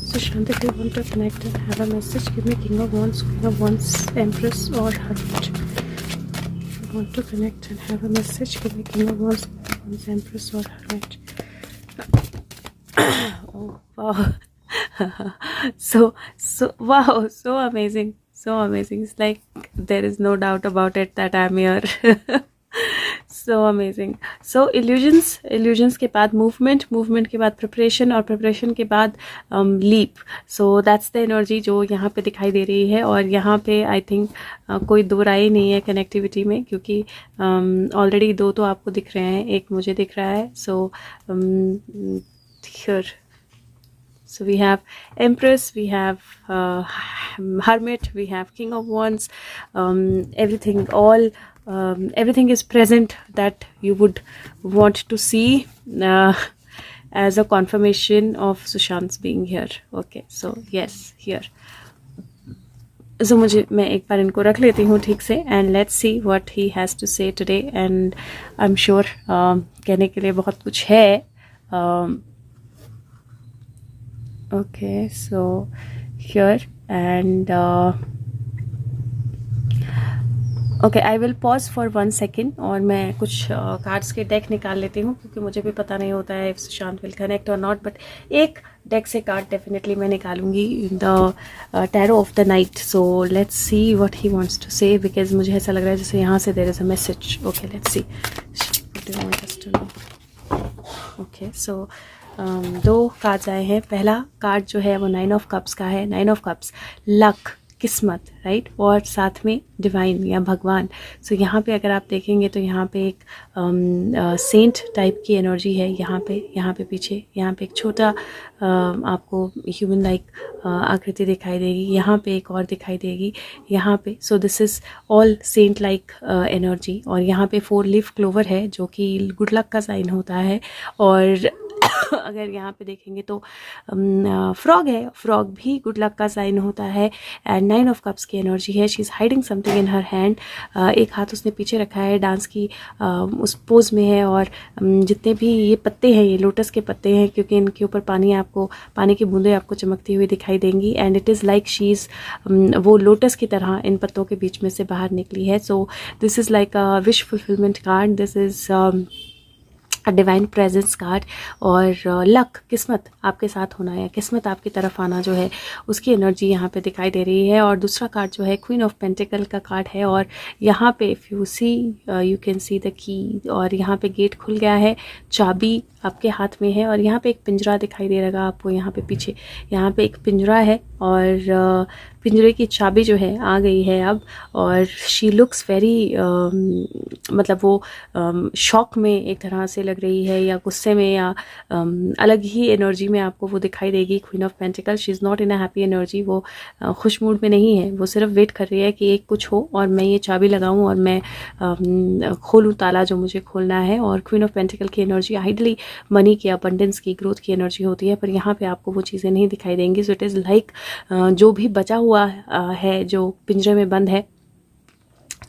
Sushant, if you want to connect and have a message, give me King of Wands, Queen of Wands, Empress or Hermit. If you want to connect and have a message, give me King of Wands, Queen of Wands, Empress or Hermit. Oh wow. Wow, so amazing, so amazing. It's like there is no doubt about it that I'm here. So amazing. So illusions के बाद movement के बाद preparation और preparation के बाद leap. So that's the energy जो यहाँ पे दिखाई दे रही है. और यहाँ पे आई थिंक कोई दो राय नहीं है कनेक्टिविटी में, क्योंकि ऑलरेडी दो तो आपको दिख रहे हैं, एक मुझे दिख रहा है. So here so we have Empress, we have Hermit, we have King of Wands. Everything is present that you would want to see as a confirmation of Sushant's being here. Okay, so yes, here. So मैं एक बार इनको रख लेती हूँ ठीक से, and let's see what he has to say today. And I'm sure कहने के लिए बहुत कुछ है. Okay, so here and okay, I will pause for 1 second और मैं कुछ कार्ड्स के डेक निकाल लेती हूँ, क्योंकि मुझे भी पता नहीं होता है if Sushant will connect or not. But एक डेक से कार्ड डेफिनेटली मैं निकालूंगी, the tarot of the night. So let's see what he wants to say, because मुझे ऐसा लग रहा है जैसे यहाँ से there is a message. Okay, let's see what do you want us to know. Okay, so दो कार्ड्स आए हैं. पहला कार्ड जो है वो 9 ऑफ कप्स का है. 9 ऑफ कप्स, लक, किस्मत, राइट, और साथ में डिवाइन या भगवान. सो यहाँ पे अगर आप देखेंगे तो यहाँ पे एक सेंट टाइप की एनर्जी है. यहाँ पे पीछे यहाँ पे एक छोटा आपको ह्यूमन लाइक आकृति दिखाई देगी. यहाँ पे एक और दिखाई देगी यहाँ पे. So this is all sent like energy. और यहाँ पे 4 लीफ क्लोवर है जो कि गुड लक का साइन होता है. और अगर यहाँ पे देखेंगे तो फ्रॉग है. फ्रॉग भी गुड लक का साइन होता है. एंड 9 ऑफ कप्स की एनर्जी है. She is hiding something in her hand. एक हाथ उसने पीछे रखा है, डांस की उस पोज में है. और जितने भी ये पत्ते हैं, ये लोटस के पत्ते हैं, क्योंकि इनके ऊपर पानी की बूंदें आपको चमकती हुई दिखाई देंगी. And it is like she is वो लोटस की तरह इन पत्तों के बीच में से बाहर निकली है. सो this is like a wish fulfilment card. This is divine presence card. और लक, किस्मत आपके साथ होना या किस्मत आपकी तरफ आना जो है, उसकी एनर्जी यहाँ पे दिखाई दे रही है. और दूसरा कार्ड जो है क्वीन ऑफ पेंटिकल का कार्ड है. और यहाँ पे if you see you can see the key. और यहाँ पे गेट खुल गया है, चाबी आपके हाथ में है. और यहाँ पे एक पिंजरा दिखाई दे रहेगा आपको. यहाँ पे पीछे यहाँ पे एक पिंजरा है और पिंजरे की चाबी जो है आ गई है अब. और शी लुक्स वेरी मतलब वो शॉक में एक तरह से लग रही है, या गुस्से में, या अलग ही एनर्जी में आपको वो दिखाई देगी. Queen of pentacle, she is not in a happy energy. वो खुश मूड में नहीं है. वो सिर्फ वेट कर रही है कि एक कुछ हो और मैं ये चाबी लगाऊं और मैं खोलूं ताला जो मुझे खोलना है. और क्वीन ऑफ पेंटिकल की एनर्जी आइडली मनी की, अबंडेंस की, ग्रोथ की एनर्जी होती है. पर यहाँ पे आपको वो चीज़ें नहीं दिखाई देंगी. सो इट इज़ लाइक जो भी बचा हुआ है, जो पिंजरे में बंद है,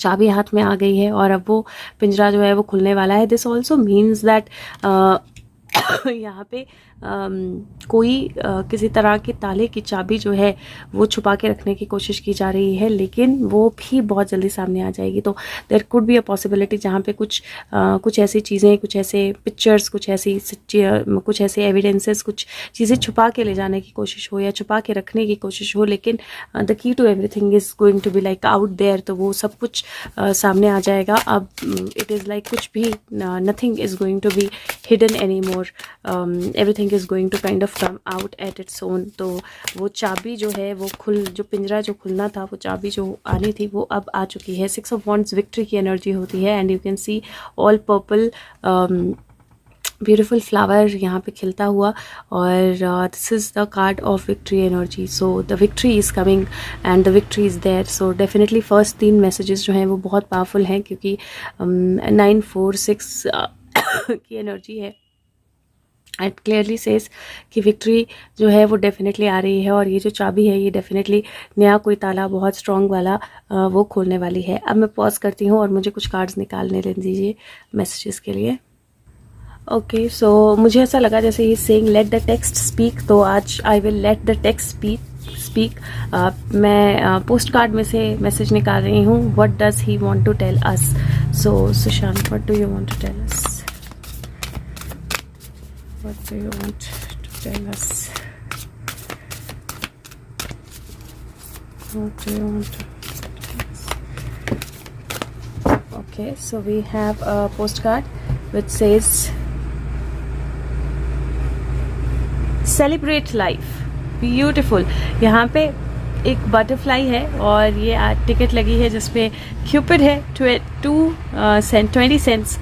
चाबी हाथ में आ गई है और अब वो पिंजरा जो है वो खुलने वाला है. दिस ऑल्सो मीन्स दैट यहाँ पे कोई किसी तरह की ताले की चाबी जो है वो छुपा के रखने की कोशिश की जा रही है, लेकिन वो भी बहुत जल्दी सामने आ जाएगी. तो there could be a possibility जहाँ पे कुछ ऐसी चीज़ें, कुछ ऐसे पिक्चर्स, कुछ ऐसे एविडेंसेस, कुछ चीज़ें छुपा के ले जाने की कोशिश हो या छुपा के रखने की कोशिश हो. लेकिन the key to everything is going to be like out there. तो वो सब कुछ सामने आ जाएगा. अब इट इज़ लाइक कुछ भी, nothing is going to be hidden any more. Everything is going to kind of come out at its own. तो वो चाबी जो है वो जो पिंजरा जो खुलना था, वो चाबी जो आनी थी वो अब आ चुकी है. 6 ऑफ वॉन्ड्स विक्ट्री की एनर्जी होती है. And you can see all purple beautiful flower यहाँ पे खिलता हुआ. और this is the card of victory energy. So the victory is coming and the victory is there. So definitely first 3 messages जो हैं वो बहुत पावरफुल हैं, क्योंकि 9, 4, 6 की एनर्जी है. एंड क्लियरली सेज कि विक्ट्री जो है वो डेफिनेटली आ रही है. और ये जो चाबी है ये डेफिनेटली नया कोई ताला बहुत स्ट्रॉन्ग वाला वो खोलने वाली है. अब मैं पॉज करती हूँ और मुझे कुछ कार्ड्स निकालने दीजिए मैसेजेस के लिए. ओके, सो मुझे ऐसा लगा जैसे he saying let the text speak, तो आज I will let the text speak. मैं पोस्ट कार्ड में से मैसेज निकाल रही हूँ। What does he want to tell us? So Sushant, what do you want to tell us? What do you want to tell us? What do you want to tell us? Okay, so we have a postcard which says celebrate life. Beautiful. यहाँ पे एक butterfly है और ये ticket लगी है जिसपे Cupid है, 20 सेंट्स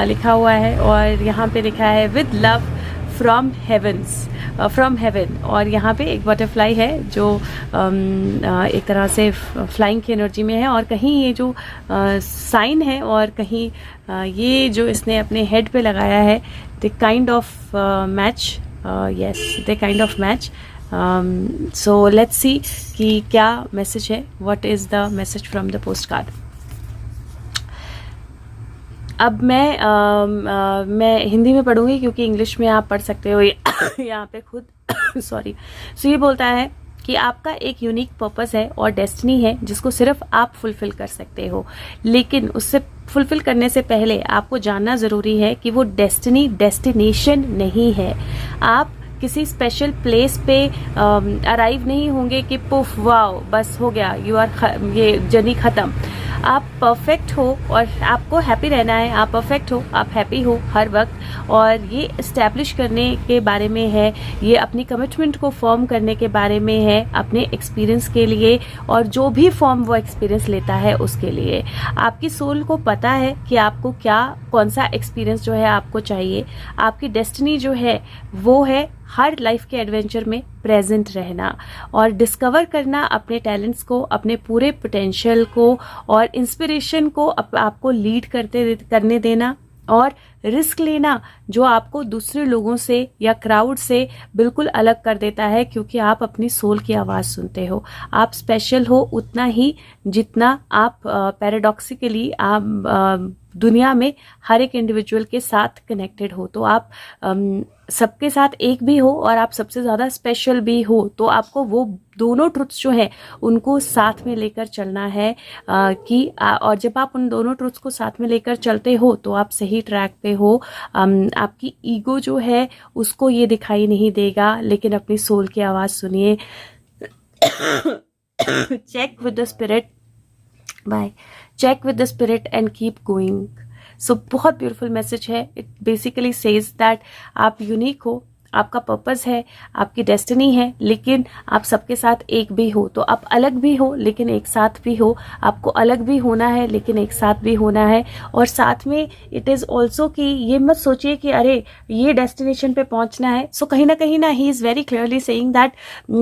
लिखा हुआ है और यहाँ पे लिखा है विद लव फ्रॉम हेवन। और यहाँ पे एक बटरफ्लाई है जो एक तरह से फ्लाइंग की एनर्जी में है, और कहीं ये जो साइन है और कहीं ये जो इसने अपने हेड पे लगाया है, the kind of match, yes the kind of match. So let's सी कि क्या मैसेज है, what is the message from the post card. अब मैं हिंदी में पढ़ूंगी क्योंकि इंग्लिश में आप पढ़ सकते हो यहाँ पे खुद सॉरी। सो ये बोलता है कि आपका एक यूनिक पर्पस है और डेस्टिनी है जिसको सिर्फ आप फुलफिल कर सकते हो, लेकिन उससे फुलफिल करने से पहले आपको जानना ज़रूरी है कि वो डेस्टिनी डेस्टिनेशन नहीं है। आप किसी स्पेशल प्लेस पे अराइव नहीं होंगे कि पुफ वाओ बस हो गया, ये जर्नी ख़त्म। आप परफेक्ट हो और आपको हैप्पी रहना है, आप परफेक्ट हो, आप हैप्पी हो हर वक्त, और ये इस्टेब्लिश करने के बारे में है, ये अपनी कमिटमेंट को फॉर्म करने के बारे में है, अपने एक्सपीरियंस के लिए, और जो भी फॉर्म वो एक्सपीरियंस लेता है उसके लिए। आपकी सोल को पता है कि आपको कौन सा एक्सपीरियंस जो है आपको चाहिए। आपकी डेस्टिनी जो है वो है हर लाइफ के एडवेंचर में प्रेजेंट रहना और डिस्कवर करना अपने टैलेंट्स को, अपने पूरे पोटेंशियल को और इंस्पिरेशन को आपको लीड करने देना, और रिस्क लेना जो आपको दूसरे लोगों से या क्राउड से बिल्कुल अलग कर देता है, क्योंकि आप अपनी सोल की आवाज़ सुनते हो। आप स्पेशल हो उतना ही जितना आप पैराडॉक्सिकली आप दुनिया में हर एक इंडिविजुअल के साथ कनेक्टेड हो। तो आप सबके साथ एक भी हो और आप सबसे ज़्यादा स्पेशल भी हो, तो आपको वो दोनों ट्रुथ्स जो हैं उनको साथ में लेकर चलना है और जब आप उन दोनों ट्रुथ्स को साथ में लेकर चलते हो तो आप सही ट्रैक पे हो। आपकी ईगो जो है उसको ये दिखाई नहीं देगा, लेकिन अपनी सोल की आवाज़ सुनिए। Check with the spirit, bye, check with the spirit and keep going. So बहुत ब्यूटीफुल मैसेज है। इट बेसिकली सेज दैट आप यूनिक हो, आपका पर्पस है, आपकी डेस्टिनी है, लेकिन आप सबके साथ एक भी हो। तो आप अलग भी हो लेकिन एक साथ भी हो, आपको अलग भी होना है लेकिन एक साथ भी होना है। और साथ में इट इज़ ऑल्सो कि ये मत सोचिए कि अरे ये डेस्टिनेशन पे पहुंचना है। सो कहीं ना he is very clearly saying that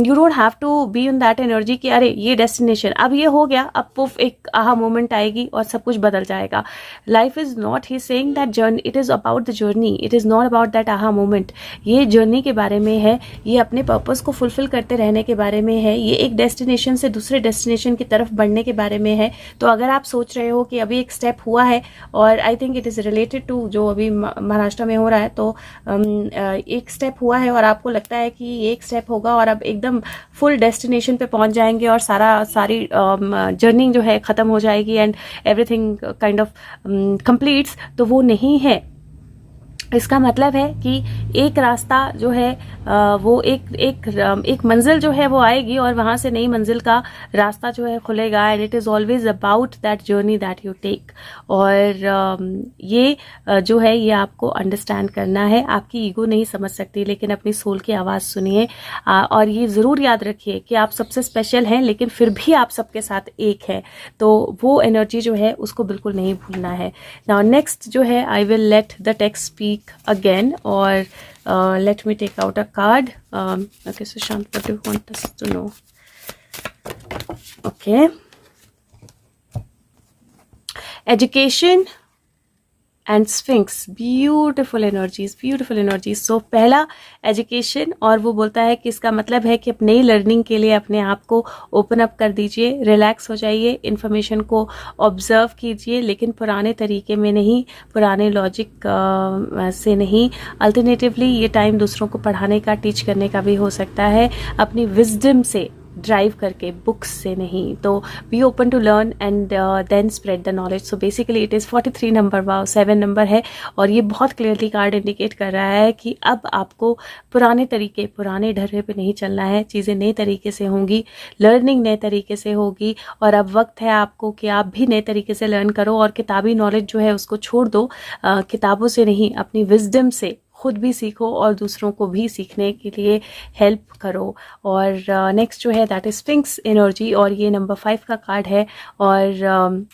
you don't have to be in that energy कि अरे ये डेस्टिनेशन अब ये हो गया, अब पुफ एक आहा मोमेंट आएगी और सब कुछ बदल जाएगा। Life is not, he saying that journey, it is about the journey, it is not about that aha moment. ये जर्नी के बारे में है, ये अपने पर्पस को फुलफिल करते रहने के बारे में है, ये एक डेस्टिनेशन से दूसरे डेस्टिनेशन की तरफ बढ़ने के बारे में है। तो अगर आप सोच रहे हो कि अभी एक स्टेप हुआ है, और I think it is related to जो अभी महाराष्ट्र में हो रहा है, तो एक स्टेप हुआ है और आपको लगता है कि ये एक स्टेप होगा और अब एकदम फुल डेस्टिनेशन पे पहुंच जाएंगे और सारी जर्नी जो है ख़त्म हो जाएगी and everything kind of completes, तो वो नहीं है। इसका मतलब है कि एक रास्ता जो है वो एक मंजिल जो है वो आएगी और वहाँ से नई मंजिल का रास्ता जो है खुलेगा। And it is always about that journey that you take. और ये जो है ये आपको अंडरस्टैंड करना है। आपकी ईगो नहीं समझ सकती, लेकिन अपनी सोल की आवाज़ सुनिए। और ये ज़रूर याद रखिए कि आप सबसे स्पेशल हैं, लेकिन फिर भी आप सबके साथ एक है। तो वो एनर्जी जो है उसको बिल्कुल नहीं भूलना है। नाउ नेक्स्ट जो है, आई will let the text speak again, or let me take out a card. Okay, Sushant, what do you want us to know? Okay, education, and sphinx, beautiful energies. So पहला education, और वो बोलता है कि इसका मतलब है कि अब नई लर्निंग के लिए अपने आप को ओपन अप कर दीजिए, रिलैक्स हो जाइए, इन्फॉर्मेशन को ऑब्जर्व कीजिए, लेकिन पुराने तरीके में नहीं, पुराने लॉजिक से नहीं। अल्टरनेटिवली ये टाइम दूसरों को पढ़ाने का, टीच करने का भी हो सकता है, अपनी विजडम से ड्राइव करके, बुक्स से नहीं। तो be open to learn and then spread the knowledge. So basically it is 43 number, wow 7 number है, और ये बहुत क्लियरली कार्ड इंडिकेट कर रहा है कि अब आपको पुराने तरीके, पुराने ढर्रे पे नहीं चलना है, चीज़ें नए तरीके से होंगी, लर्निंग नए तरीके से होगी, और अब वक्त है आपको कि आप भी नए तरीके से लर्न करो, और किताबी नॉलेज जो है उसको छोड़ दो, किताबों से नहीं, अपनी विजडम से खुद भी सीखो और दूसरों को भी सीखने के लिए हेल्प करो। और नेक्स्ट जो है दैट इज स्फिंक्स एनर्जी, और ये नंबर 5 का कार्ड है, और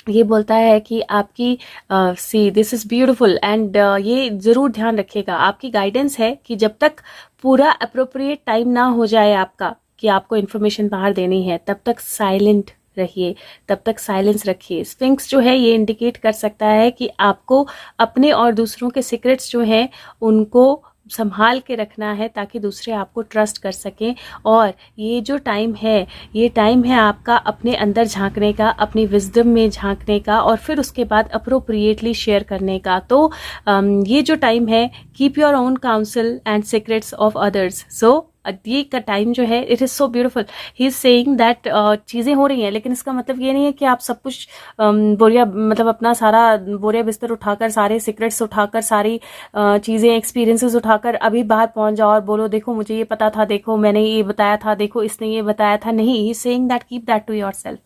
ये बोलता है कि आपकी see this is beautiful, and ये ज़रूर ध्यान रखिएगा, आपकी गाइडेंस है कि जब तक पूरा अप्रोप्रिएट टाइम ना हो जाए आपका कि आपको इन्फॉर्मेशन बाहर देनी है, तब तक साइलेंट रहिए, तब तक साइलेंस रखिए। स्फिंक्स जो है ये इंडिकेट कर सकता है कि आपको अपने और दूसरों के सीक्रेट्स जो हैं उनको संभाल के रखना है, ताकि दूसरे आपको ट्रस्ट कर सकें। और ये जो टाइम है, ये टाइम है आपका अपने अंदर झांकने का, अपनी विजडम में झांकने का, और फिर उसके बाद अप्रोप्रिएटली शेयर करने का। तो ये जो टाइम है, keep your own counsel and secrets of others. So ये का टाइम जो है, it is so beautiful. He is saying that चीज़ें हो रही हैं, लेकिन इसका मतलब ये नहीं है कि आप सब कुछ बोरिया, मतलब अपना सारा बोरिया बिस्तर उठाकर, सारे सीक्रेट्स उठाकर, सारी चीज़ें, एक्सपीरियंसेस उठाकर अभी बाहर पहुंच जाओ और बोलो देखो मुझे ये पता था, देखो मैंने ये बताया था, देखो इसने ये बताया था। नहीं, he is saying that keep that to yourself.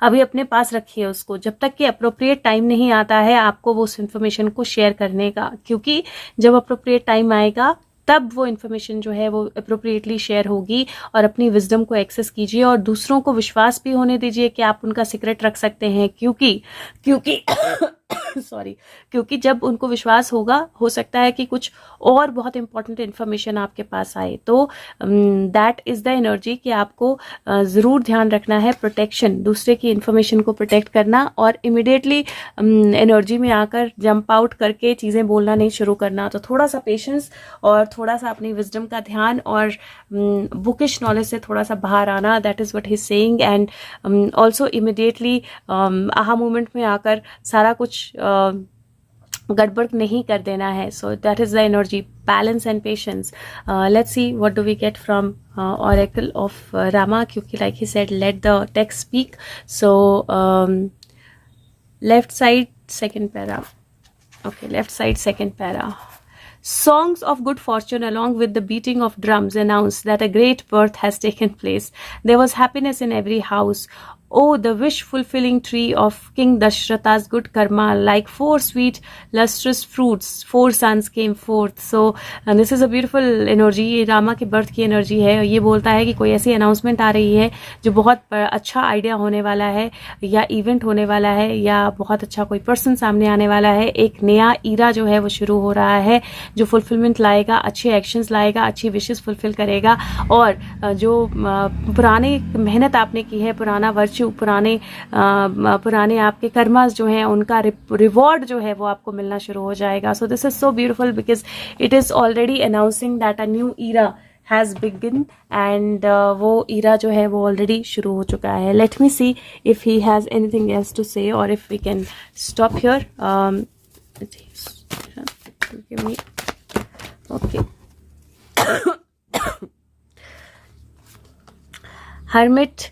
अभी अपने पास रखिए उसको, जब तक कि अप्रोप्रिएट टाइम नहीं आता है आपको वो उस इन्फॉर्मेशन को शेयर करने का, क्योंकि जब अप्रोप्रिएट टाइम आएगा तब वो इन्फॉर्मेशन जो है वो अप्रोप्रिएटली शेयर होगी। और अपनी विजडम को एक्सेस कीजिए, और दूसरों को विश्वास भी होने दीजिए कि आप उनका सीक्रेट रख सकते हैं, क्योंकि सॉरी, क्योंकि जब उनको विश्वास होगा, हो सकता है कि कुछ और बहुत इंपॉर्टेंट इन्फॉर्मेशन आपके पास आए। तो दैट इज द एनर्जी कि आपको ज़रूर ध्यान रखना है, प्रोटेक्शन, दूसरे की इन्फॉर्मेशन को प्रोटेक्ट करना, और इमिडिएटली एनर्जी में आकर जंप आउट करके चीज़ें बोलना नहीं शुरू करना। तो थोड़ा सा पेशेंस और थोड़ा सा अपनी विजडम का ध्यान, और बुकिश नॉलेज से थोड़ा सा बाहर आना, that is what he is saying. And also immediately aha moment में आकर सारा कुछ गड़बड़ नहीं कर देना है। So that is the energy, balance and patience. Let's see what do we get from oracle of Rama, क्योंकि like he said let the text speak. So left side second para, okay, left side second para. Songs of good fortune along with the beating of drums announced that a great birth has taken place. There was happiness in every house. Oh, the wish-fulfilling tree of King Dashratha's good karma, like 4 sweet, lustrous fruits, 4 sons came forth. So, this is a beautiful energy. ये रामा के birth की energy है। ये बोलता है कि कोई ऐसी अनाउंसमेंट आ रही है जो बहुत अच्छा आइडिया होने वाला है, या इवेंट होने वाला है, या बहुत अच्छा कोई पर्सन सामने आने वाला है। एक नया ईरा जो है वो शुरू हो रहा है, जो फुलफिलमेंट लाएगा, अच्छे एक्शंस लाएगा, अच्छी विशेस फुलफिल करेगा। और जो पुरानी मेहनत आपने की है, पुराना वर्च्यू, पुराने आपके कर्मास जो हैं, उनका रिवॉर्ड जो है वो आपको मिलना शुरू हो जाएगा। So this is so beautiful because it is already announcing that a new era has begin, and वो ईरा जो है वो ऑलरेडी शुरू हो चुका है। Let me see if he has anything else to say, और if we can stop here. Okay, Hermit,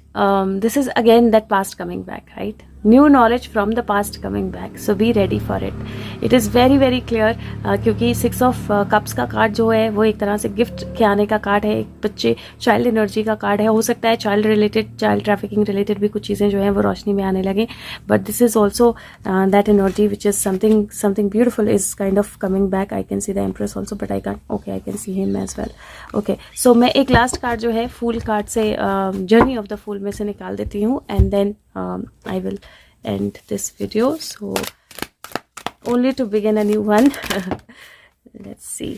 this is again that past coming back, right? New knowledge from the past coming back, so be ready for it. It is very very clear, क्योंकि 6 of Cups का card जो है वो एक तरह से gift के आने का कार्ड है, एक बच्चे चाइल्ड एनर्जी का कार्ड है। हो सकता है child related, child trafficking related भी कुछ चीज़ें जो हैं वो रोशनी में आने लगे, but this is also that energy which is something beautiful is kind of coming back. I can see the empress also, but I can, okay, I can see him as well. Okay, so मैं एक last card जो है fool card से, journey of the fool में से निकाल देती हूँ, and then I will end this video. So only to begin a new one. Let's see.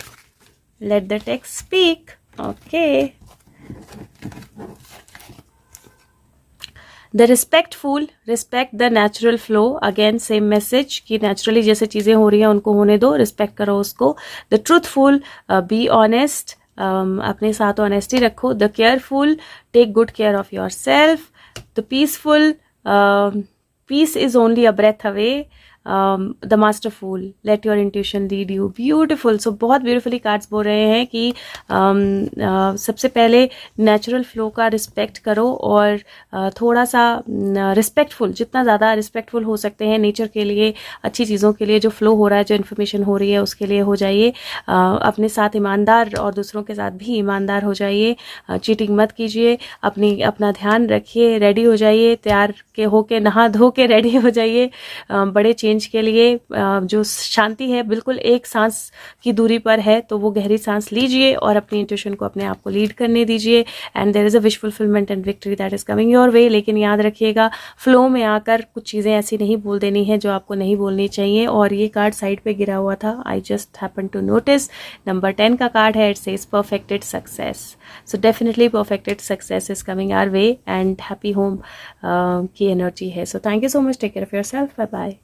Let the text speak. Okay. The respectful, respect the natural flow, again same message कि naturally जैसे चीज़ें हो रही हैं उनको होने दो, respect करो उसको. द ट्रूथफुल, बी ऑनेस्ट, अपने साथ ऑनेस्टी रखो. The careful, take good care of yourself. The peaceful, peace is only a breath away. The masterful, let your intuition lead you. Beautiful. So बहुत beautifully cards बोल रहे हैं कि सबसे पहले नेचुरल फ्लो का रिस्पेक्ट करो और थोड़ा सा रिस्पेक्टफुल, जितना ज़्यादा रिस्पेक्टफुल हो सकते हैं नेचर के लिए, अच्छी चीज़ों के लिए, जो फ्लो हो रहा है, जो इन्फॉर्मेशन हो रही है उसके लिए हो जाइए. अपने साथ ईमानदार और दूसरों के साथ भी ईमानदार हो जाइए. चीटिंग मत कीजिए. अपना ध्यान रखिए. रेडी हो जाइए, तैयार के होके नहा धो के रेडी हो जाइए बड़े चेंज के लिए. जो शांति है बिल्कुल एक सांस की दूरी पर है, तो वो गहरी सांस लीजिए और अपनी इंट्यूशन को अपने आप को लीड करने दीजिए. And there is a wish fulfilment and victory that is coming your way. लेकिन याद रखिएगा, फ्लो में आकर कुछ चीज़ें ऐसी नहीं बोल देनी है जो आपको नहीं बोलनी चाहिए. और ये कार्ड साइड पे गिरा हुआ था, I just happen to notice. Number 10 का कार्ड है. It says perfected success. So definitely perfected success is coming our way and happy home की एनर्जी है. So thank you so much. Take care of yourself. Bye bye.